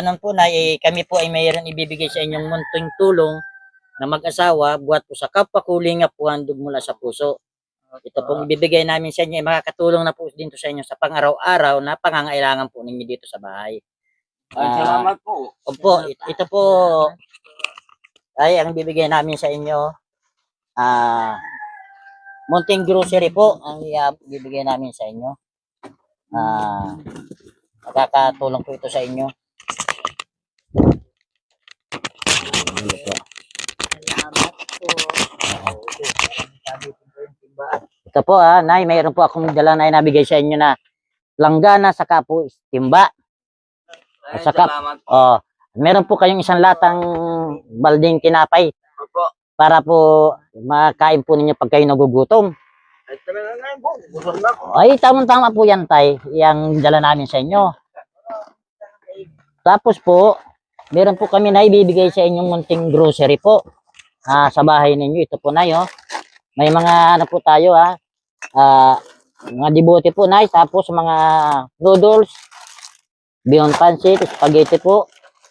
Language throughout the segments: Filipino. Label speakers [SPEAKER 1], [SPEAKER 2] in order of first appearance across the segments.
[SPEAKER 1] ganun po na kami po ay mayroon ibibigay sa inyong munting tulong na mag-asawa buhat po sa kapwa kulingap po handog mula sa puso. Ito pong ibibigay namin sa inyo ay makakatulong na po dito sa inyo sa pang-araw-araw na pangangailangan po ninyo dito sa bahay.
[SPEAKER 2] Salamat po.
[SPEAKER 1] Opo, ito po ay ang bibigay namin sa inyo. Munting grocery po ang bibigay namin sa inyo. Makakatulong po ito sa inyo. Ito po Nay, mayroon po akong dala na nabigay sa inyo na langgana saka po timba. At saka meron po kayong isang latang balding tinapay. Para po makain po ninyo pag kayo nagugutom. Ay, tamang-tama po yan, Tay. Yang dala namin sa inyo. Tapos po, meron po kami na ibibigay sa inyong munting grocery po. Sa bahay ninyo. Ito po, Nay, May mga ano po tayo, mga dibote po, Nay. Tapos mga noodles, beyond pancit, spaghetti po.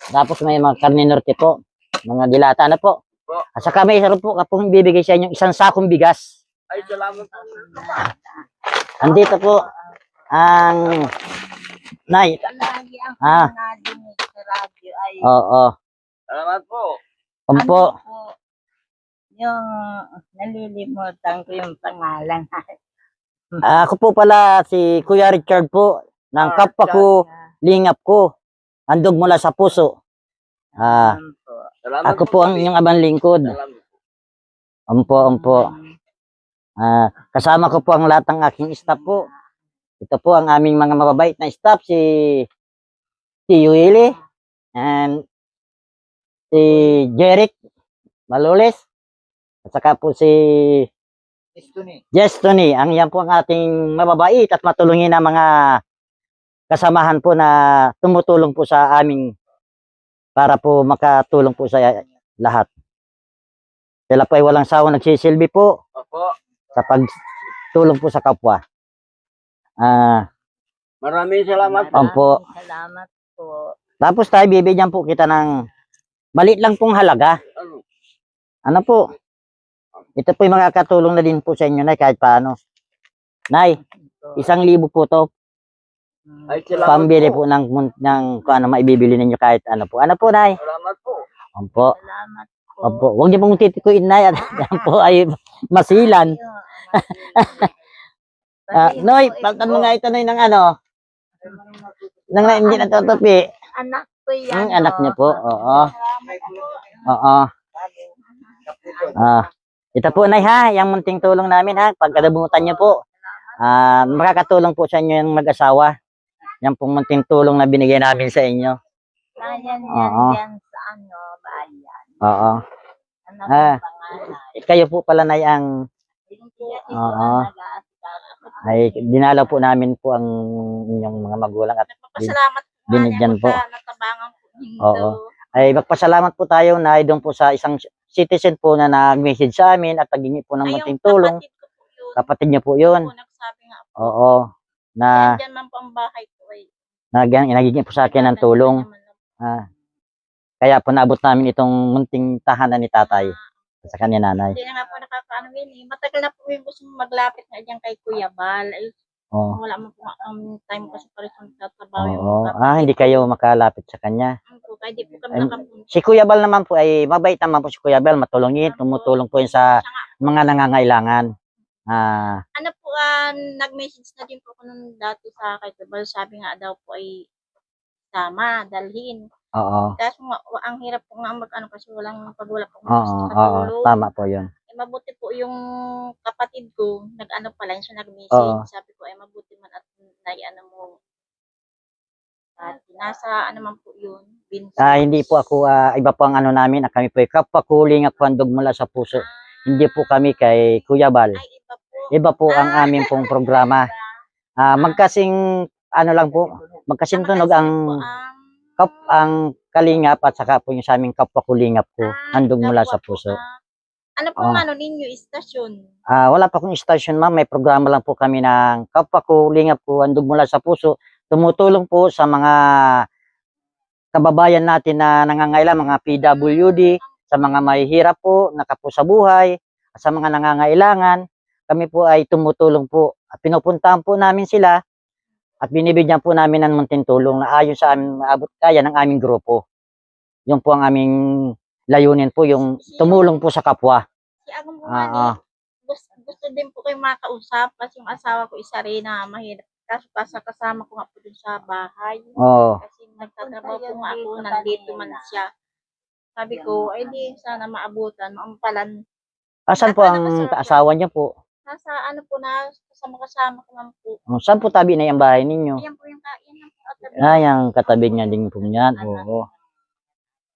[SPEAKER 1] Tapos may mga karne norte po. Mga dilata na po. At saka may isa po kapong bibigay sa inyo isang sakong bigas.
[SPEAKER 2] Ay, salamat po.
[SPEAKER 1] Andito po ang Nay. Oo.
[SPEAKER 2] Salamat po.
[SPEAKER 1] Umpo.
[SPEAKER 3] Yung nalilimutan ko yung pangalan.
[SPEAKER 1] Ako po pala si Kuya Richard po ng kapwa ko, lingap ko. Handog mula sa puso. Ako po ang inyong abang lingkod. Umpo. Kasama ko po ang lahat ng aking staff po. Ito po ang aming mga mababait na staff, si Willie and si Jeric Malulis. At saka po si Jestony. Ang yan po ang ating mababait at matulungin na mga kasamahan po na tumutulong po sa aming para po makatulong po sa lahat. Sila po ay walang sawang nagsisilbi po sa pagtulong po sa kapwa.
[SPEAKER 2] Maraming salamat
[SPEAKER 1] po.
[SPEAKER 3] Salamat po.
[SPEAKER 1] Tapos tayo bibigyan po kita ng maliit lang pong halaga. Ano po? Ito po yung makakatulong na din po sa inyo, Nay, kahit paano. Nay, 1,000 po to.
[SPEAKER 2] Ay, salamat
[SPEAKER 1] Pambili po ng kung ano maibibili ninyo kahit ano po. Ano po, Nay?
[SPEAKER 2] Salamat po.
[SPEAKER 1] Opo.
[SPEAKER 3] Salamat po.
[SPEAKER 1] Opo. Huwag niyo pong titikuin, Nay. Yan po ay masilan. Noy, pagtan mo nga ito, Noy, ng ano? Nang hindi natutupi.
[SPEAKER 3] Anak ko yan.
[SPEAKER 1] Anak niyo po. Oo. Oo. Ito po, Nay, yung munting tulong namin, pagkadabutan niyo po. Makakatulong po sa inyo yung mag-asawa. Yan pong munting tulong na binigay namin sa inyo.
[SPEAKER 3] Yan sa bayan.
[SPEAKER 1] Oo.
[SPEAKER 3] Ano ang pangalan?
[SPEAKER 1] Kayo po pala, Nay, ang ay dinalaw po namin po ang inyong mga magulang at
[SPEAKER 3] Nagpapasalamat po
[SPEAKER 1] binigyan po.
[SPEAKER 3] Natabangan po ninyo.
[SPEAKER 1] Oo. Ay magpasalamat po tayo na doon po sa isang citizen po na nag-message sa amin at naghingi po ng munting tulong. Kapatid niyo po yun.
[SPEAKER 3] Nagsabi nga po.
[SPEAKER 1] Oo. Na
[SPEAKER 3] Diyan man po ang bahay ko ay.
[SPEAKER 1] naghingi po sa akin ng tulong. Kaya po naabot namin itong munting tahanan ni tatay sa kanya nanay.
[SPEAKER 3] Hindi na nga po nakakaano yun eh. Matagal na po yung gusto maglapit nga dyan kay Kuya Bal. Ay, wala mo po time kasi para sa tatrabaho.
[SPEAKER 1] Hindi kayo makalapit sa kanya.
[SPEAKER 3] Kaya di po kami nakapunta.
[SPEAKER 1] Si Kuya Bal naman po ay mabait naman po si Kuya Bal. Matulungin, tumutulong po yun sa mga nangangailangan.
[SPEAKER 3] Ano po, nag-message na din po ako nung dati sa kay Kuya Bal. Sabi nga daw po ay tama, dalhin.
[SPEAKER 1] Oo.
[SPEAKER 3] Tapos ang hirap po nga mag-ano kasi wala po
[SPEAKER 1] Oo, tama po yun.
[SPEAKER 3] Mabuti po yung kapatid ko, nag-ano pala yun siya nag-message. Sabi ko ay mabuti man at nai-ano mo. At nasa ano man po yun.
[SPEAKER 1] Hindi po ako, iba po ang ano namin. Kami po ay kapwa kuling at handog mula sa puso. Hindi po kami kay Kuya Bal.
[SPEAKER 3] Ay, iba po.
[SPEAKER 1] Iba po ang aming pong programa. Magkasing ano lang po, magkasing tunog ang kalingap at saka po yung sa aming kapwa kulingap ko, handog mula sa puso.
[SPEAKER 3] Ano po ano ninyo, istasyon?
[SPEAKER 1] Wala pa akong istasyon, ma'am. May programa lang po kami ng kapwa kulingap ko, handog mula sa puso. Tumutulong po sa mga kababayan natin na nangangailangan, mga PWD, sa mga mahihirap po, nakapo sa buhay, at sa mga nangangailangan, kami po ay tumutulong po. At pinupuntahan po namin sila at binibigyan po namin ng munting tulong na ayon sa aming maabot kaya ng aming grupo. Yun po ang aming layunin po, yung tumulong po sa kapwa.
[SPEAKER 3] Si Agong
[SPEAKER 1] Ah,
[SPEAKER 3] Bungani, gusto din po kayo makausap kasi yung asawa ko isa rin na mahirap. Kaso kasama ko nga po dun sa bahay.
[SPEAKER 1] Oo.
[SPEAKER 3] Kasi nagtatrabaho po nga ako, nandito man siya. Sabi ko, ay di sana maabutan, maampalan.
[SPEAKER 1] Asan po ang asawa niya po?
[SPEAKER 3] Nasa ano po na, kasama ko man po.
[SPEAKER 1] Saan po tabi na yung bahay ninyo?
[SPEAKER 3] Ayan po yung kain ng katabi.
[SPEAKER 1] Yung katabi niya din po niyan. Oo.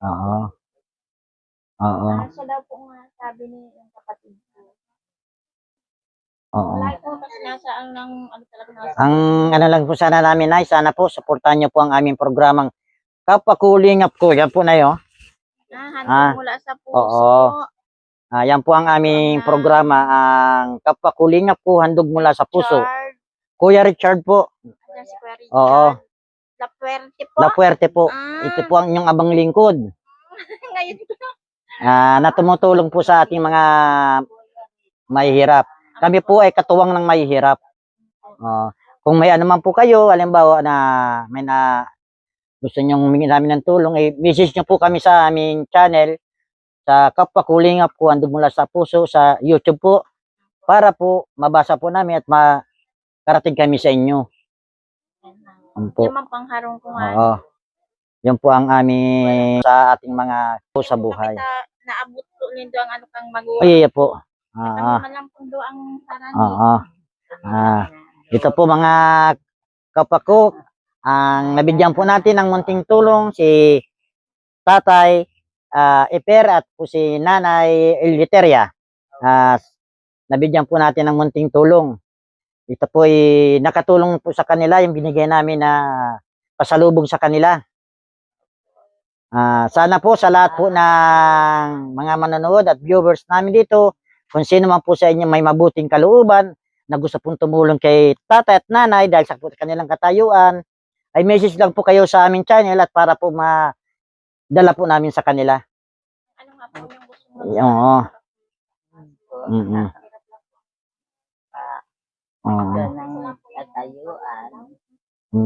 [SPEAKER 1] Oo. Oo.
[SPEAKER 3] Siya daw po nga sabi ni yung kapatid ko.
[SPEAKER 1] Oo.
[SPEAKER 3] Wala po kasi nasa ano talaga nasa.
[SPEAKER 1] Ang ano lang po sana namin ay, sana po suportahan niyo po ang aming programang Kapakulingap ko. Yan po na yun.
[SPEAKER 3] Handog mula sa puso.
[SPEAKER 1] Oo. Yan po ang aming programa, ang Kapakulingap ko, handog mula sa puso.
[SPEAKER 3] Richard.
[SPEAKER 1] Kuya Richard po.
[SPEAKER 3] Ayan si Kuya Richard.
[SPEAKER 1] Oo.
[SPEAKER 3] La Puerte po.
[SPEAKER 1] La Puerte po.
[SPEAKER 3] Ah.
[SPEAKER 1] Ito po ang inyong abang lingkod.
[SPEAKER 3] Ngayon ko.
[SPEAKER 1] Na tumutulong po sa ating mga mahihirap. Kami po ay katuwang ng mahihirap. Kung may ano man po kayo, halimbawa na may na gusto nyong humingi namin ng tulong, message nyo po kami sa aming channel, sa Kapakulingap ko, handog mula sa puso, sa YouTube po, para po mabasa po namin at makarating kami sa inyo. Yan po.
[SPEAKER 3] Yung pangharong ko nga.
[SPEAKER 1] Oo. Yan po ang aming sa ating mga sa buhay.
[SPEAKER 3] Naabot po nito ang ano kang magulang.
[SPEAKER 1] Ay, po.
[SPEAKER 3] Kami man lang po do ang sarani.
[SPEAKER 1] Oo. Ito po mga kapako, ang nabigyan po natin ng munting tulong si Tatay Eper at po si Nanay Eliteria. Nabigyan po natin ng munting tulong. Ito po ay nakatulong po sa kanila yung binigay namin na pasalubong sa kanila. Sana po sa lahat po ng mga manonood at viewers namin dito, kung sino man po sa inyo may mabuting kalooban na gusto pong tumulong kay tatay at nanay dahil sa kanilang katayuan, ay message lang po kayo sa aming channel at para po madala po namin sa kanila.
[SPEAKER 3] Ano nga po yung gusto mo?
[SPEAKER 1] Oo. Oo.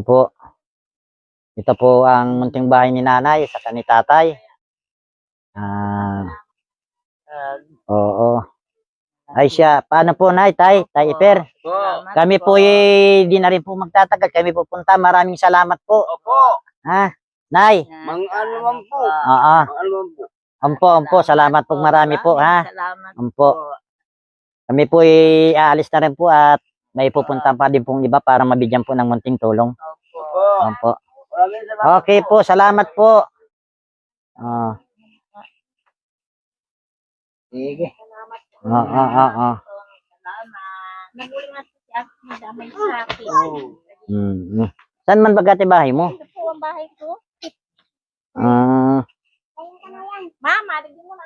[SPEAKER 1] Po. Ito po ang munting bahay ni nanay sa ni tatay. Oo. Ay siya, paano po nay, tay Eper? Kami po di na rin po magtatagal, kami pupunta. Maraming salamat po.
[SPEAKER 2] Opo.
[SPEAKER 1] Nay.
[SPEAKER 2] Mang ano man po.
[SPEAKER 1] Oo.
[SPEAKER 2] Mang ano man po.
[SPEAKER 1] Ampo, salamat po marami po, ha.
[SPEAKER 3] Salamat
[SPEAKER 1] Ampo. Kami po aalis na rin po at may pupunta pa din pong iba para mabigyan po ng munting tulong.
[SPEAKER 2] Opo.
[SPEAKER 1] Ampo.
[SPEAKER 2] Maraming salamat.
[SPEAKER 1] Okay po, salamat po. Sige.
[SPEAKER 3] Salamat. Naguling natin si Aki na damay sa akin.
[SPEAKER 1] Saan man bagate bahay mo?
[SPEAKER 3] Ito po ang bahay ko.
[SPEAKER 1] Ah,
[SPEAKER 3] Mama, tignan mo na.